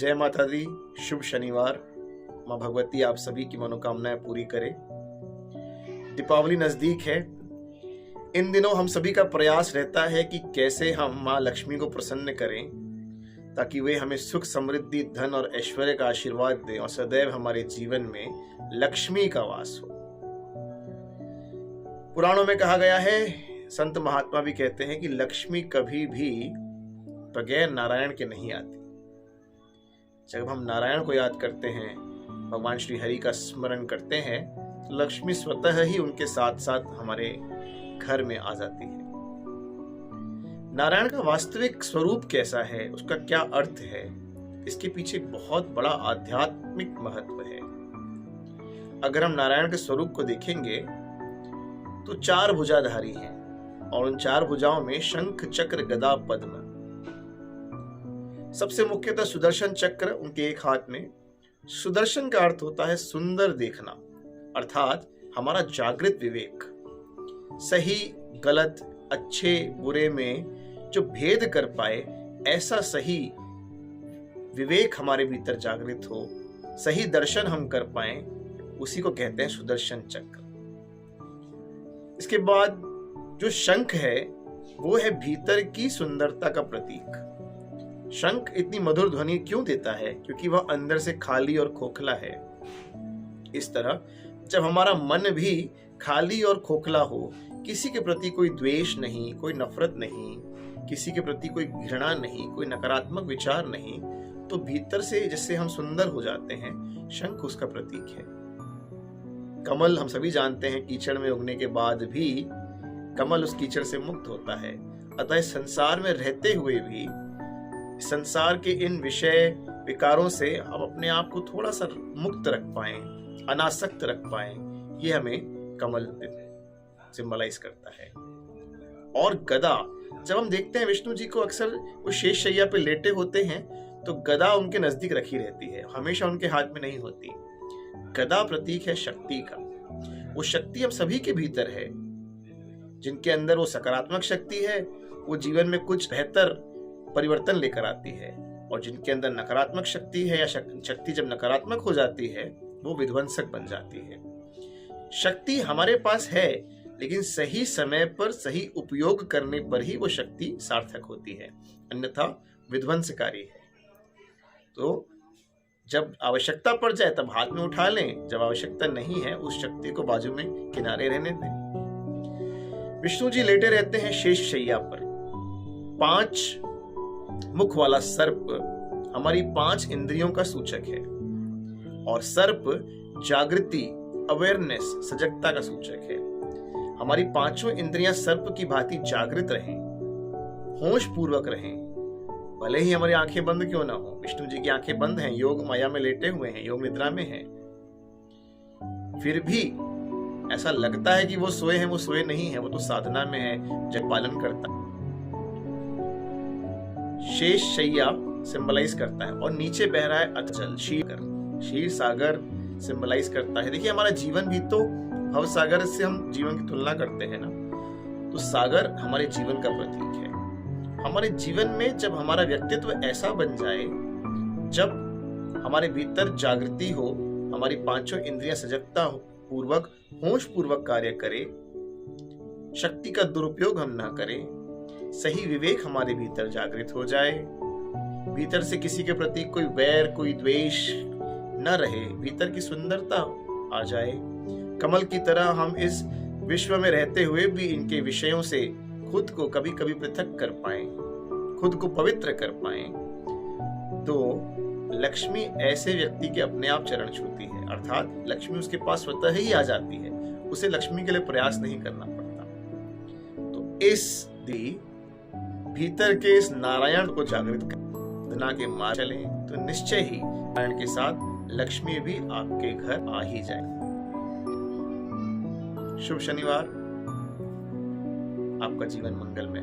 जय माता दी। शुभ शनिवार। माँ भगवती आप सभी की मनोकामनाएं पूरी करे। दीपावली नजदीक है। इन दिनों हम सभी का प्रयास रहता है कि कैसे हम माँ लक्ष्मी को प्रसन्न करें ताकि वे हमें सुख, समृद्धि, धन और ऐश्वर्य का आशीर्वाद दें और सदैव हमारे जीवन में लक्ष्मी का वास हो। पुराणों में कहा गया है, संत महात्मा भी कहते हैं कि लक्ष्मी कभी भी बगैर नारायण के नहीं आती। जब हम नारायण को याद करते हैं, भगवान श्री हरि का स्मरण करते हैं, तो लक्ष्मी स्वतः ही उनके साथ साथ हमारे घर में आ जाती है। नारायण का वास्तविक स्वरूप कैसा है, उसका क्या अर्थ है, इसके पीछे एक बहुत बड़ा आध्यात्मिक महत्व है। अगर हम नारायण के स्वरूप को देखेंगे तो 4 भुजाधारी हैं और उन 4 भुजाओं में शंख, चक्र, गदा, पद्म। सबसे मुख्यतः सुदर्शन चक्र उनके एक हाथ में। सुदर्शन का अर्थ होता है सुंदर देखना, अर्थात हमारा जागृत विवेक, सही गलत, अच्छे बुरे में जो भेद कर पाए, ऐसा सही विवेक हमारे भीतर जागृत हो, सही दर्शन हम कर पाए, उसी को कहते हैं सुदर्शन चक्र। इसके बाद जो शंख है वो है भीतर की सुंदरता का प्रतीक। शंख इतनी मधुर ध्वनि क्यों देता है? क्योंकि वह अंदर से खाली और खोखला है। इस तरह जब हमारा मन भी खाली और खोखला हो, किसी के प्रति कोई द्वेष नहीं, कोई नफरत नहीं, किसी के प्रति कोई घृणा नहीं, कोई नकारात्मक विचार नहीं, तो भीतर से जिससे हम सुंदर हो जाते हैं, शंख उसका प्रतीक है। कमल हम सभी जानते हैं, कीचड़ में उगने के बाद भी कमल उस कीचड़ से मुक्त होता है। अतः संसार में रहते हुए भी संसार के इन विषय विकारों से हम अपने आप को थोड़ा सा मुक्त रख पाए, अनासक्त रख पाए, ये हमें कमल सिंबलाइज करता है। और गदा, जब हम देखते हैं विष्णु जी को अक्सर वो शेष शैया पे लेटे होते हैं तो गदा उनके नजदीक रखी रहती है, हमेशा उनके हाथ में नहीं होती। गदा प्रतीक है शक्ति का। वो शक्ति हम सभी के भीतर है। जिनके अंदर वो सकारात्मक शक्ति है, वो जीवन में कुछ बेहतर परिवर्तन लेकर आती है, और जिनके अंदर नकारात्मक शक्ति है या शक्ति जब नकारात्मक हो जाती है, वो विध्वंसक बन जाती है। शक्ति हमारे पास है, लेकिन सही समय पर सही उपयोग करने पर ही वो शक्ति सार्थक होती है, अन्यथा विध्वंसकारी है। तो जब आवश्यकता पड़ जाए तब हाथ में उठा लें, जब आवश्यकता नहीं है उस शक्ति को बाजू में किनारे रहने दें। विष्णु जी लेटे रहते हैं शेष शैया पर। 5 मुख वाला सर्प हमारी 5 इंद्रियों का सूचक है, और सर्प जागृति, अवेयरनेस, सजगता का सूचक है। हमारी 5 इंद्रियां सर्प की भांति जागृत रहें, होश पूर्वक रहें, भले ही हमारी आंखें बंद क्यों ना हो। विष्णु जी की आंखें बंद हैं, योग माया में लेटे हुए हैं, योग निद्रा में हैं, फिर भी ऐसा लगता है कि वो सोए हैं, वो सोए नहीं है, वो तो साधना में है, जग पालन करता है। शेष शैया सिंबलाइज करता है, और नीचे बह रहा है अथजल, क्षीर सागर सिंबलाइज करता है। देखिए, हमारा जीवन भी तो भव सागर से हम जीवन की तुलना करते हैं ना, तो सागर हमारे जीवन का प्रतीक है। हमारे जीवन में जब हमारा व्यक्तित्व ऐसा बन जाए, जब हमारे भीतर जागृति हो, हमारी 5 इंद्रियां सजगता पूर्वक, होश पूर्वक कार्य करे, शक्ति का दुरुपयोग हम ना करें, सही विवेक हमारे भीतर जागृत हो जाए, भीतर से किसी के प्रति कोई वैर, कोई द्वेष न रहे, भीतर की सुंदरता आ जाए, कमल की तरह हम इस विश्व में रहते हुए भी इनके विषयों से खुद को कभी कभी पृथक कर पाए, खुद को पवित्र कर पाए, तो लक्ष्मी ऐसे व्यक्ति के अपने आप चरण छूती है, अर्थात लक्ष्मी उसके पास स्वतः ही आ जाती है, उसे लक्ष्मी के लिए प्रयास नहीं करना पड़ता। तो इस भीतर के इस नारायण को जागृत कर साधना के मार्ग चलें तो निश्चय ही नारायण के साथ लक्ष्मी भी आपके घर आ ही जाए। शुभ शनिवार, आपका जीवन मंगलमय।